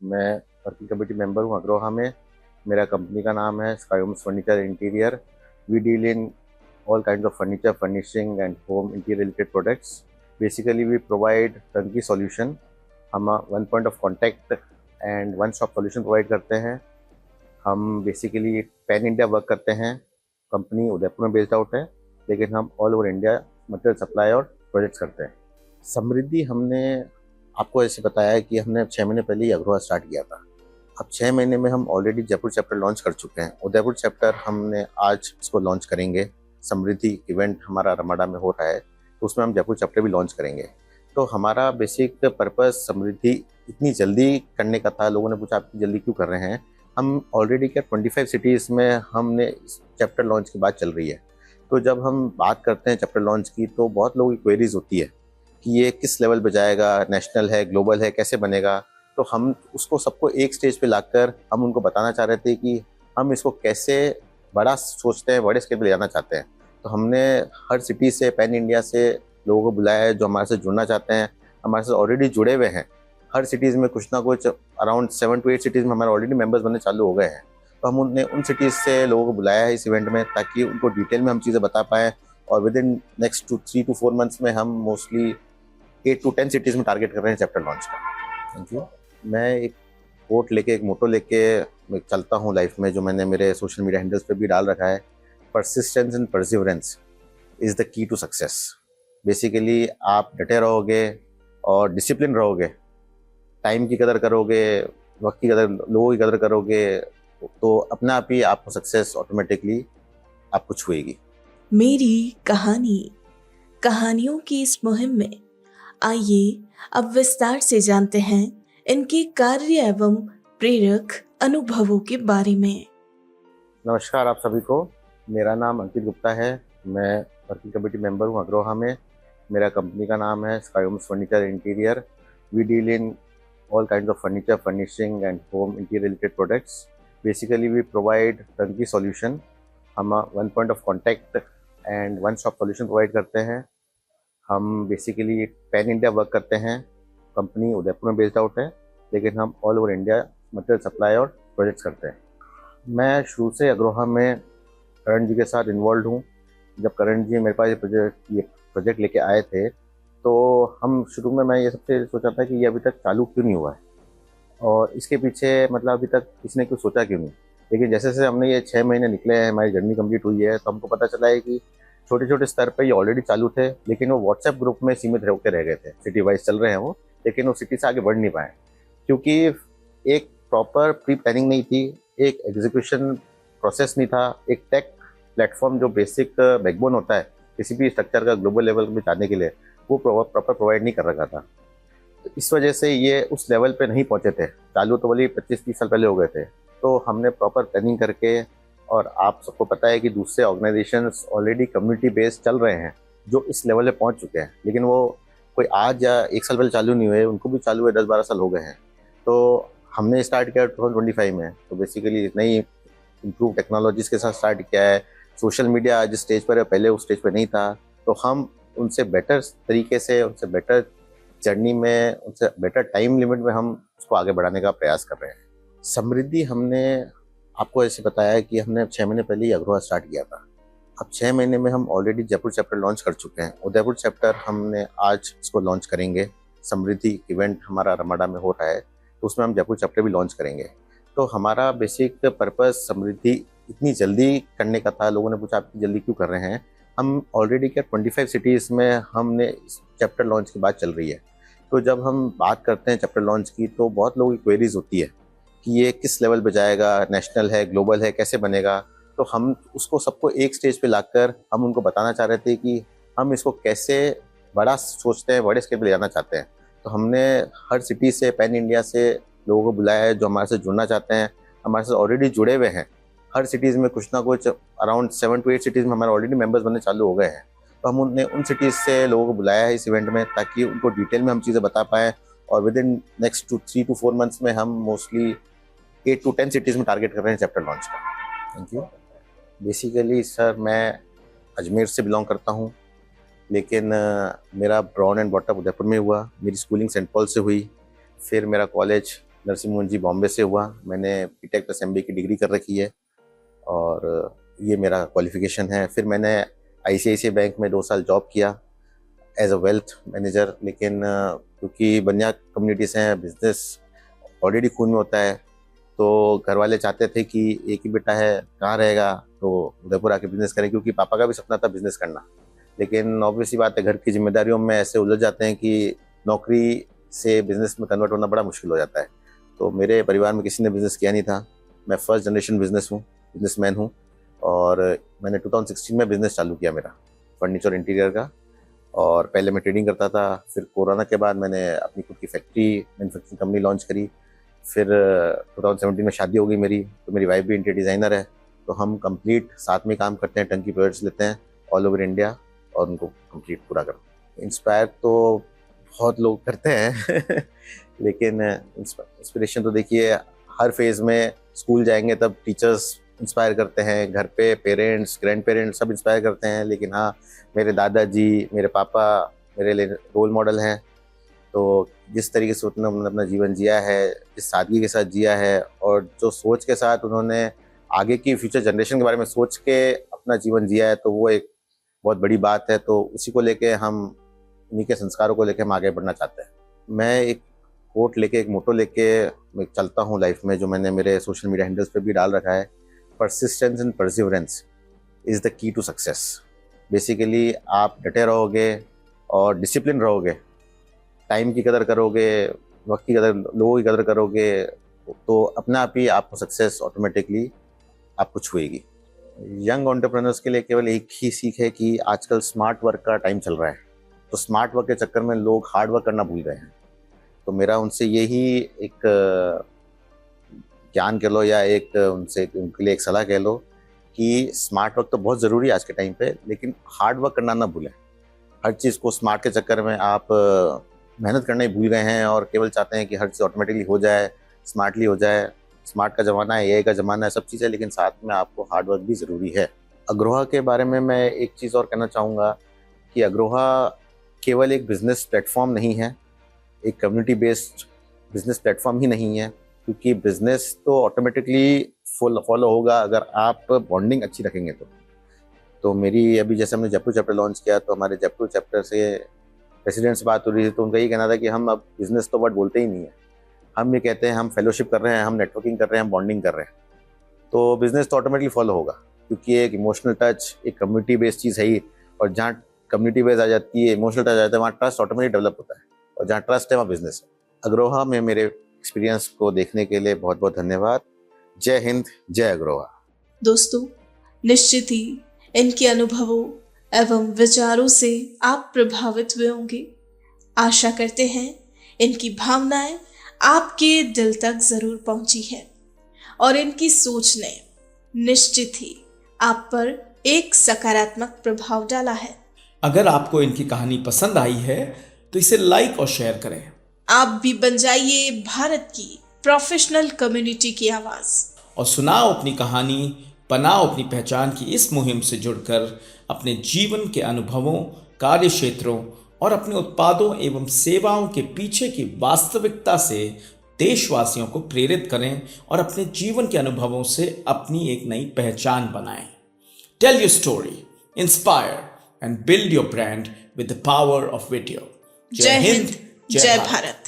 मैं working committee member हूँ अग्रोहा में। मेरा कंपनी का नाम है sky homes furniture interior. We deal in all kinds of furniture, furnishing and home interior related products. Basically, we provide turnkey solution. हम one point of contact and one stop solution provide करते हैं। हम basically pan India work करते हैं। Company Udaipur में based out है, लेकिन हम all over India material supply और प्रोजेक्ट्स करते हैं। समृद्धि हमने आपको ऐसे बताया है कि हमने 6 महीने पहले ही अग्रोहा स्टार्ट किया था। अब 6 महीने में हम ऑलरेडी जयपुर चैप्टर लॉन्च कर चुके हैं। उदयपुर चैप्टर हमने आज इसको लॉन्च करेंगे। समृद्धि इवेंट हमारा रमाडा में हो रहा है, तो उसमें हम जयपुर चैप्टर भी लॉन्च करेंगे। तो हमारा बेसिक पर्पस समृद्धि इतनी जल्दी करने का था। लोगों ने पूछा आप इतनी जल्दी क्यों कर रहे हैं। हम ऑलरेडी क्या 25 सिटीज़ में हमने चैप्टर लॉन्च की बात चल रही है। तो जब हम बात करते हैं चैप्टर लॉन्च की, तो बहुत लोगों की क्वेरीज होती है कि ये किस लेवल पे जाएगा, नेशनल है, ग्लोबल है, कैसे बनेगा। तो हम उसको सबको एक स्टेज पे लाकर हम उनको बताना चाह रहे थे कि हम इसको कैसे बड़ा सोचते हैं, बड़े स्केल पे ले जाना चाहते हैं। तो हमने हर सिटी से, पैन इंडिया से लोगों को बुलाया है जो हमारे से जुड़ना चाहते हैं, हमारे साथ ऑलरेडी जुड़े हुए हैं। हर सिटीज़ में कुछ ना कुछ अराउंड 7 to 8 सिटीज़ में हमारे ऑलरेडी मेंबर्स बनने चालू हो गए हैं। तो हम उनने उन सिटीज़ से लोगों को बुलाया है इस इवेंट में, ताकि उनको डिटेल में हम चीज़ें बता पाएँ। और with in next 3 to 4 months में हम मोस्टली 8 to 10 सिटीज़ में टारगेट कर रहे हैं चैप्टर लॉन्च का। Thank you. मैं एक कोट लेके, एक मोटो लेके मैं चलता हूँ लाइफ में, जो मैंने मेरे सोशल मीडिया हैंडल्स पे भी डाल रखा है। Persistence and perseverance is the key to success. Basically आप डटे रहोगे और डिसिप्लिन रहोगे, टाइम की कदर करोगे, वक्त की कदर, लोगों की कदर करोगे, तो अपने आप ही आपको सक्सेस ऑटोमेटिकली आपको छुएगी। मेरी कहानी, कहानियों की इस मुहिम में आइए अब विस्तार से जानते हैं इनके कार्य एवं प्रेरक अनुभवों के बारे में। नमस्कार आप सभी को। मेरा नाम अंकित गुप्ता है। मैं वर्किंग कमेटी मेंबर हूँ अग्रोहा में। मेरा कंपनी का नाम है sky homes furniture interior. We deal in all kinds of furniture, furnishing and home interior related products. Basically, we provide turnkey solution. हम one point of contact and one stop solution provide करते हैं। हम basically pan India work करते हैं। Company Udaipur में based out है, लेकिन हम all over India material supply और प्रोजेक्ट्स करते हैं। मैं शुरू से अग्रोहा में करण जी के साथ इन्वॉल्व हूँ। जब करण जी मेरे पास ये प्रोजेक्ट लेके आए थे, तो हम शुरू में मैं ये सबसे सोचा था कि ये अभी तक चालू क्यों नहीं हुआ है और इसके पीछे मतलब अभी तक किसी ने कुछ सोचा क्यों नहीं। लेकिन जैसे जैसे हमने ये 6 महीने निकले हैं, हमारी जर्नी कंप्लीट हुई है, तो हमको पता चला है कि छोटे छोटे स्तर पर ये ऑलरेडी चालू थे, लेकिन वो व्हाट्सएप ग्रुप में सीमित होकर रह गए थे। सिटी वाइज चल रहे हैं वो, लेकिन वो सिटी से आगे बढ़ नहीं पाए, क्योंकि एक प्रॉपर प्री प्लानिंग नहीं थी, एक एग्जीक्यूशन प्रोसेस नहीं था, एक टेक प्लेटफॉर्म जो बेसिक बैकबोन होता है किसी भी स्ट्रक्चर का ग्लोबल लेवल में जाने के लिए, वो प्रॉपर प्रोवाइड नहीं कर रखा था। तो इस वजह से ये उस लेवल पे नहीं पहुंचे थे। चालू तो बोलिए 25-30 साल पहले हो गए थे। तो हमने प्रॉपर प्लानिंग करके, और आप सबको पता है कि दूसरे ऑर्गेनाइजेशंस ऑलरेडी कम्युनिटी बेस्ड चल रहे हैं जो इस लेवल पे पहुंच चुके हैं, लेकिन वो कोई आज या 1 साल पहले चालू नहीं हुए, उनको भी चालू हुए 10-12 साल हो गए हैं। तो हमने स्टार्ट किया 2025 में। तो बेसिकली नई इम्प्रूव टेक्नोलॉजीज़ के साथ स्टार्ट किया है। सोशल मीडिया जिस स्टेज पर है, पहले उस स्टेज पर नहीं था। तो हम उनसे बेटर तरीके से, उनसे बेटर जर्नी में, उनसे बेटर टाइम लिमिट में हम उसको आगे बढ़ाने का प्रयास कर रहे हैं। समृद्धि हमने आपको ऐसे बताया है कि हमने 6 महीने पहले ही अग्रोहा स्टार्ट किया था। अब 6 महीने में हम ऑलरेडी जयपुर चैप्टर लॉन्च कर चुके हैं। उदयपुर चैप्टर हमने आज इसको लॉन्च करेंगे। समृद्धि इवेंट हमारा रमाडा में हो रहा है, तो उसमें हम जयपुर चैप्टर भी लॉन्च करेंगे। तो हमारा बेसिक पर्पस समृद्धि इतनी जल्दी करने का था। लोगों ने पूछा आप इतनी जल्दी क्यों कर रहे हैं। हम ऑलरेडी क्या 25 सिटीज़ में हमने चैप्टर लॉन्च की बात चल रही है। तो जब हम बात करते हैं चैप्टर लॉन्च की, तो बहुत लोगों की क्वेरीज होती है कि ये किस लेवल पे जाएगा, नेशनल है, ग्लोबल है, कैसे बनेगा। तो हम उसको सबको एक स्टेज पे लाकर हम उनको बताना चाह रहे थे कि हम इसको कैसे बड़ा सोचते हैं, बड़े स्केल पे ले जाना चाहते हैं। तो हमने हर सिटी से, पैन इंडिया से लोगों को बुलाया है जो हमारे से जुड़ना चाहते हैं, हमारे साथ ऑलरेडी जुड़े हुए हैं। हर सिटीज़ में कुछ ना कुछ अराउंड 7 to 8 सिटीज़ में हमारे ऑलरेडी मेंबर्स बनने चालू हो गए हैं। तो हम उनने उन सिटीज़ से लोगों को बुलाया है इस इवेंट में, ताकि उनको डिटेल में हम चीज़ें बता पाएँ। और with in next 3 to 4 months में हम मोस्टली 8 to 10 सिटीज़ में टारगेट कर रहे हैं चैप्टर लॉन्च का। Thank you. बेसिकली सर, मैं अजमेर से बिलोंग करता हूँ, लेकिन मेरा ब्रॉन एंड बॉटअप उदयपुर में हुआ। मेरी स्कूलिंग सेंट पॉल से हुई, फिर मेरा कॉलेज नरसिंह मोहन जी बॉम्बे से हुआ। मैंने बीटेक प्लस एमबीए की डिग्री कर रखी है और ये मेरा क्वालिफिकेशन है। फिर मैंने आईसीआईसीआई बैंक में 2 साल जॉब किया एज अ वेल्थ मैनेजर, लेकिन क्योंकि बनिया कम्युनिटीज़ हैं, बिजनेस ऑलरेडी खून में होता है, तो घर वाले चाहते थे कि एक ही बेटा है, कहाँ रहेगा, तो उदयपुर आके बिजनेस करें, क्योंकि पापा का भी सपना था बिजनेस करना। लेकिन ऑब्वियसली बात है, घर की जिम्मेदारियों में ऐसे उलझ जाते हैं कि नौकरी से बिजनेस में कन्वर्ट होना बड़ा मुश्किल हो जाता है। तो मेरे परिवार में किसी ने बिजनेस किया नहीं था। मैं फर्स्ट जनरेशन बिजनेसमैन हूँ और मैंने 2016 में बिजनेस चालू किया मेरा फर्नीचर इंटीरियर का। और पहले मैं ट्रेडिंग करता था, फिर कोरोना के बाद मैंने अपनी खुद की फैक्ट्री मैन्युफैक्चरिंग कंपनी लॉन्च करी। फिर 2017 में शादी हो गई मेरी, तो मेरी वाइफ भी इंटीरियर डिज़ाइनर है, तो हम कंप्लीट साथ में काम करते हैं, टंकी प्रोजेक्ट्स लेते हैं ऑल ओवर इंडिया और उनको कंप्लीट पूरा करते हैं। इंस्पायर तो बहुत लोग करते हैं लेकिन इंस्पिरेशन तो देखिए हर फेज़ में, स्कूल जाएंगे तब टीचर्स इंस्पायर करते हैं, घर पे पेरेंट्स, ग्रैंड पेरेंट्स सब इंस्पायर करते हैं, लेकिन हाँ मेरे दादाजी, मेरे पापा मेरे लिए रोल मॉडल हैं। तो जिस तरीके से उन्होंने अपना जीवन जिया है, जिस सादगी के साथ जिया है और जो सोच के साथ उन्होंने आगे की फ्यूचर जनरेशन के बारे में सोच के अपना जीवन जिया है, तो वो एक बहुत बड़ी बात है। तो उसी को लेके हम, उन्हीं के संस्कारों को लेके हम आगे बढ़ना चाहते हैं। मैं एक कोट लेके, एक मोटो लेके मैं चलता हूँ लाइफ में, जो मैंने मेरे सोशल मीडिया हैंडल्स पे भी डाल रखा है। Persistence and perseverance is the key to success. Basically आप डटे रहोगे और डिसिप्लिन रहोगे, टाइम की कदर करोगे, वक्त की कदर, लोगों की कदर करोगे, तो अपना आप ही आपको सक्सेस ऑटोमेटिकली आपको छुएगी। यंग एंटरप्रेन्योर्स के लिए केवल एक ही सीख है कि आजकल स्मार्ट वर्क का टाइम चल रहा है, तो स्मार्ट वर्क के चक्कर में लोग हार्ड वर्क करना भूल गए हैं। तो मेरा उनसे यही एक ज्ञान कह लो या एक उनसे उनके लिए एक सलाह कह लो कि स्मार्ट वर्क तो बहुत ज़रूरी है आज के टाइम पे, लेकिन हार्ड वर्क करना ना भूलें। हर चीज़ को स्मार्ट के चक्कर में आप मेहनत करना ही भूल गए हैं और केवल चाहते हैं कि हर चीज़ ऑटोमेटिकली हो जाए, स्मार्टली हो जाए। स्मार्ट का ज़माना है, एआई का ज़माना है, सब चीज़ है, लेकिन साथ में आपको हार्ड वर्क भी ज़रूरी है। अग्रोहा के बारे में मैं एक चीज़ और कहना चाहूँगा कि अग्रोहा केवल एक बिज़नेस प्लेटफॉर्म नहीं है, एक कम्युनिटी बेस्ड बिज़नेस प्लेटफॉर्म ही नहीं है, क्योंकि बिज़नेस तो ऑटोमेटिकली फॉलो होगा अगर आप बॉन्डिंग अच्छी रखेंगे तो मेरी अभी जैसे हमने जयपुर चैप्टर लॉन्च किया, तो हमारे जयपुर चैप्टर से प्रेसिडेंट से बात हो रही थी, तो उनका ये कहना था कि हम अब बिज़नेस तो वर्ड बोलते ही नहीं है, हम ये कहते हैं हम फेलोशिप कर रहे हैं, हम नेटवर्किंग कर रहे हैं, हम बॉन्डिंग कर रहे हैं। तो बिज़नेस तो ऑटोमेटिकली फॉलो होगा, क्योंकि एक इमोशनल टच, एक कम्युनिटी बेस्ड चीज़ है ही, और जहाँ कम्युनिटी बेस्ड आ जाती है, इमोशनल टच आ जाता है, वहाँ ट्रस्ट ऑटोमेटिक डेवलप होता है, और जहाँ ट्रस्ट है वहाँ बिज़नेस है। अग्रोहा में मेरे एक्सपीरियंस को देखने के लिए बहुत बहुत धन्यवाद। जय हिंद, जय अग्रोहा। दोस्तों, निश्चित ही इनके अनुभवों एवं विचारों से आप प्रभावित हुए होंगे। आशा करते हैं इनकी भावनाएं आपके दिल तक जरूर पहुंची है और इनकी सोच ने निश्चित ही आप पर एक सकारात्मक प्रभाव डाला है। अगर आपको इनकी कहानी पसंद आई है तो इसे लाइक और शेयर करें। आप भी बन जाइए भारत की प्रोफेशनल कम्युनिटी की आवाज और सुनाओ अपनी कहानी, बनाओ अपनी पहचान की इस मुहिम से जुड़कर अपने जीवन के अनुभवों, कार्य क्षेत्रों और अपने उत्पादों एवं सेवाओं के पीछे की वास्तविकता से देशवासियों को प्रेरित करें और अपने जीवन के अनुभवों से अपनी एक नई पहचान बनाएं। Tell your story, inspire and build your brand with the power of video. जय हिंद, जय भारत।